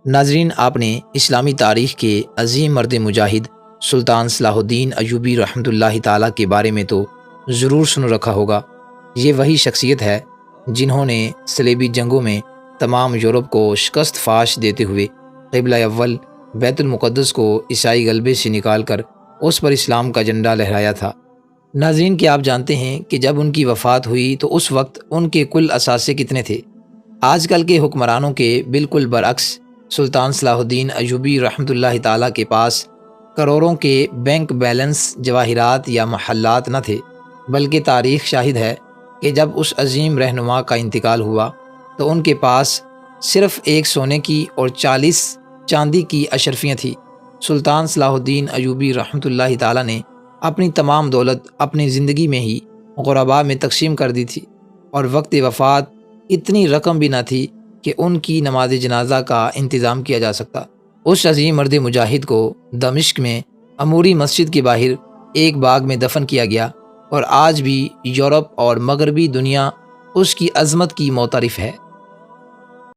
ناظرین، آپ نے اسلامی تاریخ کے عظیم مرد مجاہد سلطان صلاح الدین ایوبی رحمۃ اللہ تعالیٰ کے بارے میں تو ضرور سن رکھا ہوگا۔ یہ وہی شخصیت ہے جنہوں نے صلیبی جنگوں میں تمام یورپ کو شکست فاش دیتے ہوئے قبلہ اول بیت المقدس کو عیسائی غلبے سے نکال کر اس پر اسلام کا جھنڈا لہرایا تھا۔ ناظرین، کیا آپ جانتے ہیں کہ جب ان کی وفات ہوئی تو اس وقت ان کے کل اثاثے کتنے تھے؟ آج کل کے حکمرانوں کے بالکل برعکس سلطان صلاح الدین ایوبی رحمۃ اللہ تعالیٰ کے پاس کروڑوں کے بینک بیلنس، جواہرات یا محلات نہ تھے، بلکہ تاریخ شاہد ہے کہ جب اس عظیم رہنما کا انتقال ہوا تو ان کے پاس صرف 1 سونے کی اور 40 چاندی کی اشرفیاں تھیں۔ سلطان صلاح الدین ایوبی رحمۃ اللہ تعالیٰ نے اپنی تمام دولت اپنی زندگی میں ہی غرباء میں تقسیم کر دی تھی، اور وقت وفات اتنی رقم بھی نہ تھی کہ ان کی نماز جنازہ کا انتظام کیا جا سکتا۔ اس عظیم مرد مجاہد کو دمشق میں اموری مسجد کے باہر ایک باغ میں دفن کیا گیا، اور آج بھی یورپ اور مغربی دنیا اس کی عظمت کی معترف ہے۔